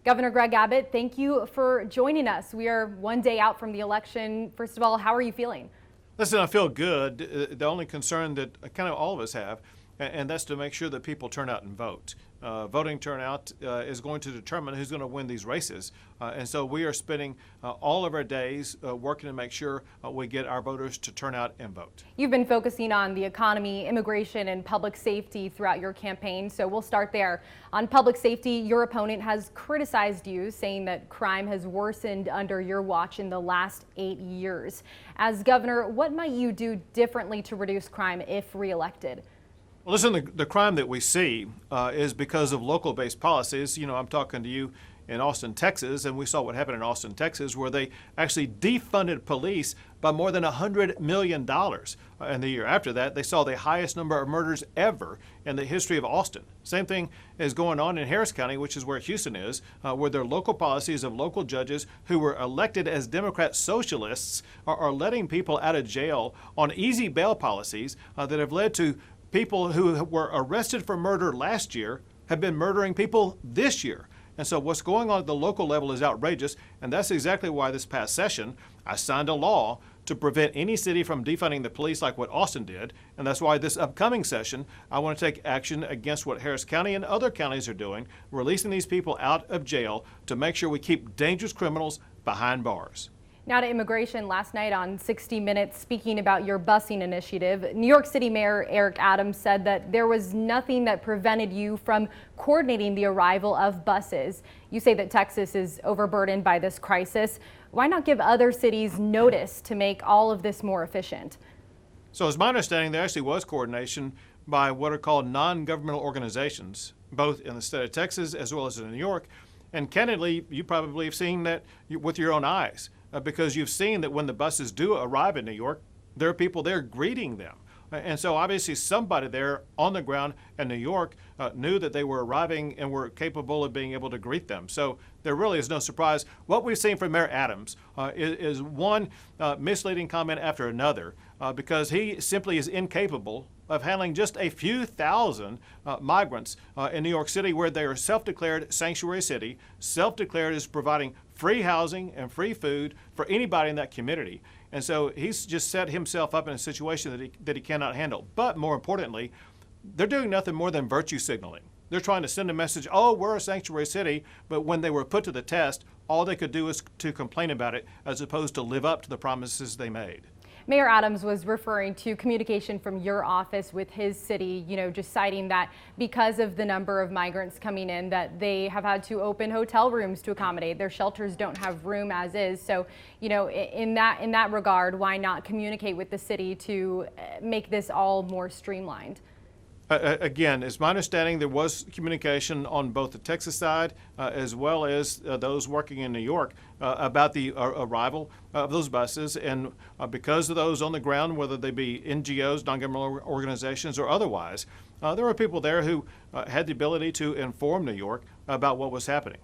Governor Greg Abbott, thank you for joining us. We are one day out from the election. First of all, how are you feeling? Listen, I feel good. The only concern that kind of all of us have, and that's to make sure that people turn out and vote. Voting turnout is going to determine who's going to win these races. And so we are spending all of our days working to make sure we get our voters to turn out and vote. You've been focusing on the economy, immigration, and public safety throughout your campaign, so we'll start there. On public safety, your opponent has criticized you, saying that crime has worsened under your watch in the last 8 years. As governor, what might you do differently to reduce crime if reelected? Well, listen, the crime that we see is because of local-based policies. You know, I'm talking to you in Austin, Texas, and we saw what happened in Austin, Texas, where they actually defunded police by more than $100 million. And the year after that, they saw the highest number of murders ever in the history of Austin. Same thing is going on in Harris County, which is where Houston is, where their local policies of local judges who were elected as Democrat socialists are letting people out of jail on easy bail policies that have led to people who were arrested for murder last year have been murdering people this year. And so what's going on at the local level is outrageous, and that's exactly why this past session I signed a law to prevent any city from defunding the police like what Austin did, and that's why this upcoming session I want to take action against what Harris County and other counties are doing, releasing these people out of jail to make sure we keep dangerous criminals behind bars. Now to immigration. Last night on 60 Minutes, speaking about your busing initiative, New York City Mayor Eric Adams said that there was nothing that prevented you from coordinating the arrival of buses. You say that Texas is overburdened by this crisis. Why not give other cities notice to make all of this more efficient? So it's my understanding there actually was coordination by what are called non-governmental organizations, both in the state of Texas as well as in New York. And candidly, you probably have seen that with your own eyes. Because you've seen that when the buses do arrive in New York, there are people there greeting them. And so obviously somebody there on the ground in New York knew that they were arriving and were capable of being able to greet them. So there really is no surprise. What we've seen from Mayor Adams is one misleading comment after another because he simply is incapable of handling just a few thousand migrants in New York City, where they are self-declared sanctuary city, self-declared as providing free housing and free food for anybody in that community. And so he's just set himself up in a situation that he cannot handle. But more importantly, they're doing nothing more than virtue signaling. They're trying to send a message, oh, we're a sanctuary city, but when they were put to the test, all they could do is to complain about it as opposed to live up to the promises they made. Mayor Adams was referring to communication from your office with his city, just citing that because of the number of migrants coming in, that they have had to open hotel rooms to accommodate. Their shelters don't have room as is. So, in that regard, why not communicate with the city to make this all more streamlined? Again, it's my understanding there was communication on both the Texas side as well as those working in New York about the arrival of those buses. And because of those on the ground, whether they be NGOs, non-governmental organizations, or otherwise, there were people there who had the ability to inform New York about what was happening.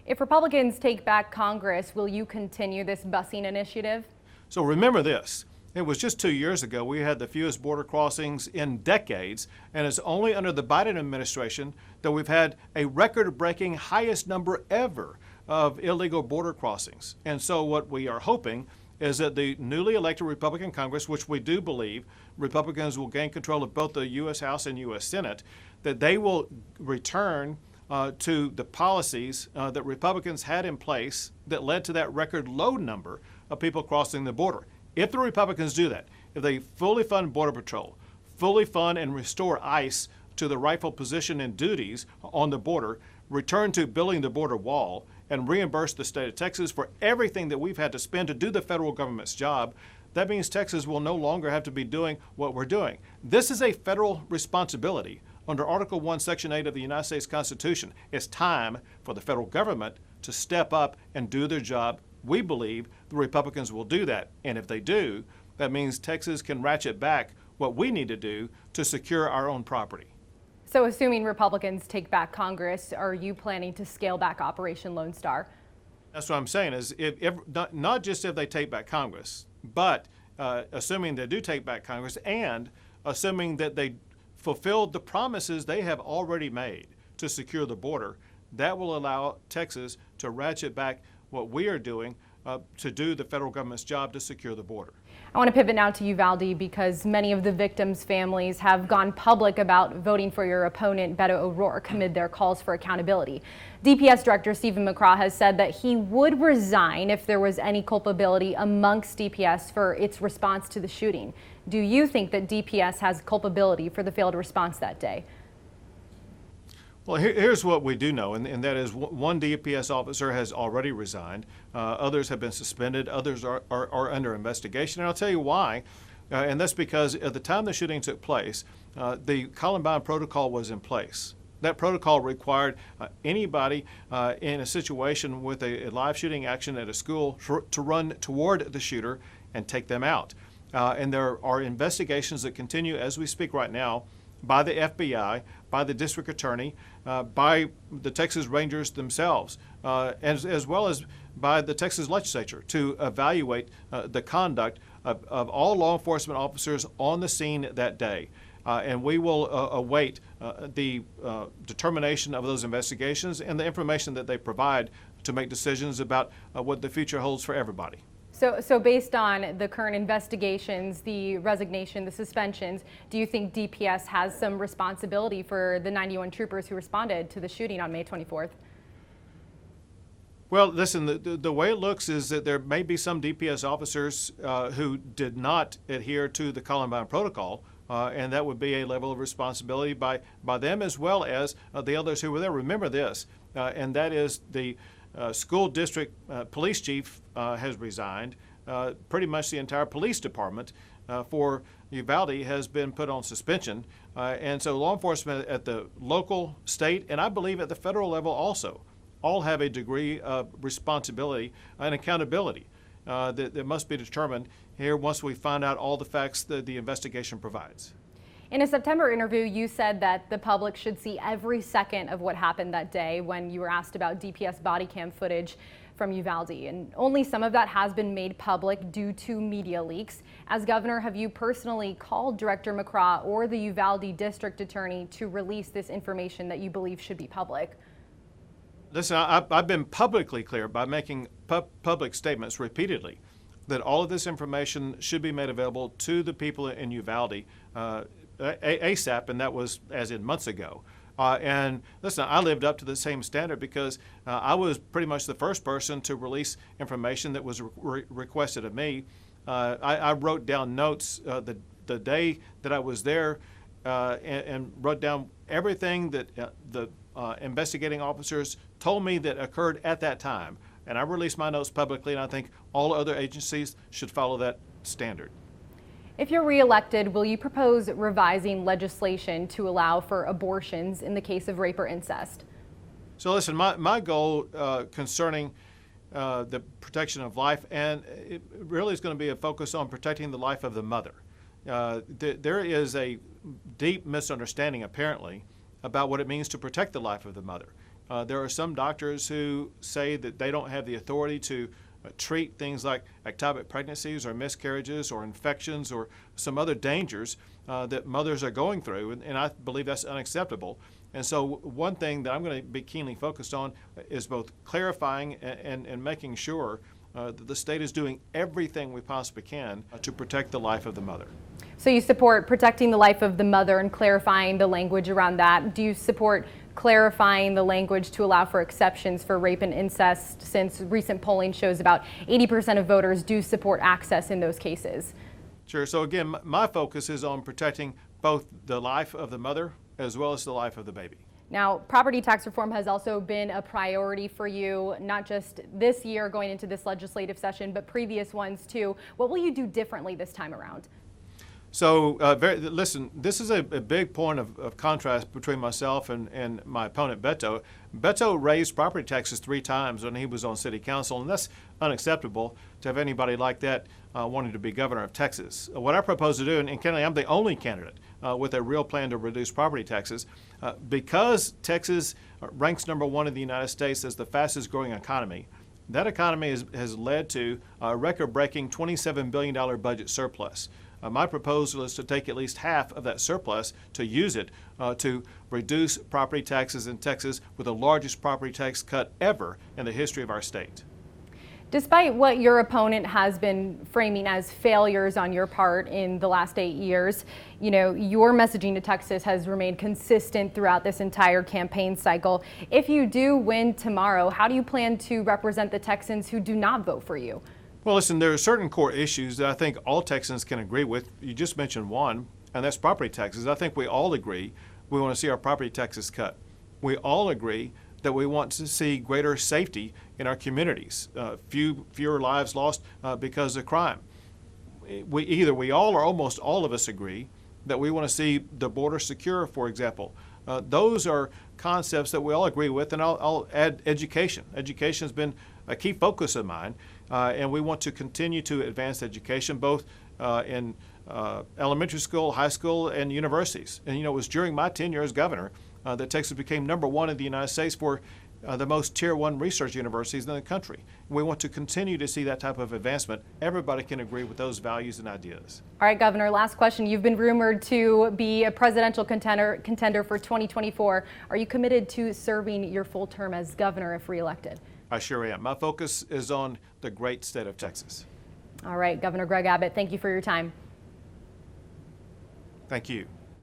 If Republicans take back Congress, will you continue this busing initiative? So remember this. It was just 2 years ago we had the fewest border crossings in decades, and it's only under the Biden administration that we've had a record-breaking highest number ever of illegal border crossings. And so what we are hoping is that the newly elected Republican Congress, which we do believe Republicans will gain control of both the U.S. House and U.S. Senate, that they will return to the policies that Republicans had in place that led to that record low number of people crossing the border. If the Republicans do that, if they fully fund Border Patrol, fully fund and restore ICE to the rightful position and duties on the border, return to building the border wall, and reimburse the state of Texas for everything that we've had to spend to do the federal government's job, that means Texas will no longer have to be doing what we're doing. This is a federal responsibility under Article 1, Section 8 of the United States Constitution. It's time for the federal government to step up and do their job. We believe the Republicans will do that. And if they do, that means Texas can ratchet back what we need to do to secure our own property. So assuming Republicans take back Congress, are you planning to scale back Operation Lone Star? That's what I'm saying is not just if they take back Congress, but assuming they do take back Congress and assuming that they fulfilled the promises they have already made to secure the border, that will allow Texas to ratchet back what we are doing to do the federal government's job to secure the border. I want to pivot now to Uvalde because many of the victims' families have gone public about voting for your opponent, Beto O'Rourke, amid their calls for accountability. DPS Director Stephen McCraw has said that he would resign if there was any culpability amongst DPS for its response to the shooting. Do you think that DPS has culpability for the failed response that day? Well, here's what we do know, and that is one DPS officer has already resigned. Others have been suspended. Others are under investigation. And I'll tell you why. And that's because at the time the shooting took place, the Columbine protocol was in place. That protocol required anybody in a situation with a live shooting action at a school to run toward the shooter and take them out. And there are investigations that continue as we speak right now by the FBI, by the district attorney, by the Texas Rangers themselves, as well as by the Texas legislature to evaluate the conduct of all law enforcement officers on the scene that day. And we will await the determination of those investigations and the information that they provide to make decisions about what the future holds for everybody. So based on the current investigations, the resignation, the suspensions, do you think DPS has some responsibility for the 91 troopers who responded to the shooting on May 24th? Well, listen, the way it looks is that there may be some DPS officers who did not adhere to the Columbine protocol, and that would be a level of responsibility by them as well as the others who were there. Remember this, and that is the school district police chief has resigned. Pretty much the entire police department for Uvalde has been put on suspension. And so law enforcement at the local, state, and I believe at the federal level also, all have a degree of responsibility and accountability that must be determined here once we find out all the facts that the investigation provides. In a September interview, you said that the public should see every second of what happened that day when you were asked about DPS body cam footage from Uvalde, and only some of that has been made public due to media leaks. As governor, have you personally called Director McCraw or the Uvalde district attorney to release this information that you believe should be public? Listen, I've been publicly clear by making public statements repeatedly that all of this information should be made available to the people in Uvalde ASAP, and that was as in months ago. And listen, I lived up to the same standard because I was pretty much the first person to release information that was requested of me. I wrote down notes the day that I was there and wrote down everything that the investigating officers told me that occurred at that time. And I released my notes publicly, and I think all other agencies should follow that standard. If you're reelected, will you propose revising legislation to allow for abortions in the case of rape or incest? So listen, my goal concerning the protection of life, and it really is going to be a focus on protecting the life of the mother. There is a deep misunderstanding, apparently, about what it means to protect the life of the mother. There are some doctors who say that they don't have the authority to treat things like ectopic pregnancies or miscarriages or infections or some other dangers that mothers are going through, and I believe that's unacceptable. And so one thing that I'm going to be keenly focused on is both clarifying and making sure that the state is doing everything we possibly can to protect the life of the mother. So you support protecting the life of the mother and clarifying the language around that. Do you support clarifying the language to allow for exceptions for rape and incest, since recent polling shows about 80% of voters do support access in those cases? Sure. So again, my focus is on protecting both the life of the mother as well as the life of the baby. Now, property tax reform has also been a priority for you, not just this year going into this legislative session, but previous ones too. What will you do differently this time around? So listen, this is a big point of contrast between myself and my opponent, Beto. Beto raised property taxes 3 times when he was on city council, and that's unacceptable to have anybody like that wanting to be governor of Texas. What I propose to do, and candidly, I'm the only candidate with a real plan to reduce property taxes, because Texas ranks #1 in the United States as the fastest growing economy. That economy has led to a record-breaking $27 billion budget surplus. My proposal is to take at least half of that surplus to use it to reduce property taxes in Texas with the largest property tax cut ever in the history of our state. Despite what your opponent has been framing as failures on your part in the last 8 years, your messaging to Texas has remained consistent throughout this entire campaign cycle. If you do win tomorrow, how do you plan to represent the Texans who do not vote for you? Well, listen, there are certain core issues that I think all Texans can agree with. You just mentioned one, and that's property taxes. I think we all agree we want to see our property taxes cut. We all agree that we want to see greater safety in our communities, fewer lives lost because of crime. We all or almost all of us agree that we want to see the border secure, for example. Those are concepts that we all agree with, and I'll add education. Education has been a key focus of mine, and we want to continue to advance education both in elementary school, high school, and universities. And it was during my tenure as governor that Texas became #1 in the United States for the most Tier 1 research universities in the country. We want to continue to see that type of advancement. Everybody can agree with those values and ideas. All right, Governor, last question. You've been rumored to be a presidential contender for 2024. Are you committed to serving your full term as governor if reelected? I sure am. My focus is on the great state of Texas. All right, Governor Greg Abbott, thank you for your time. Thank you.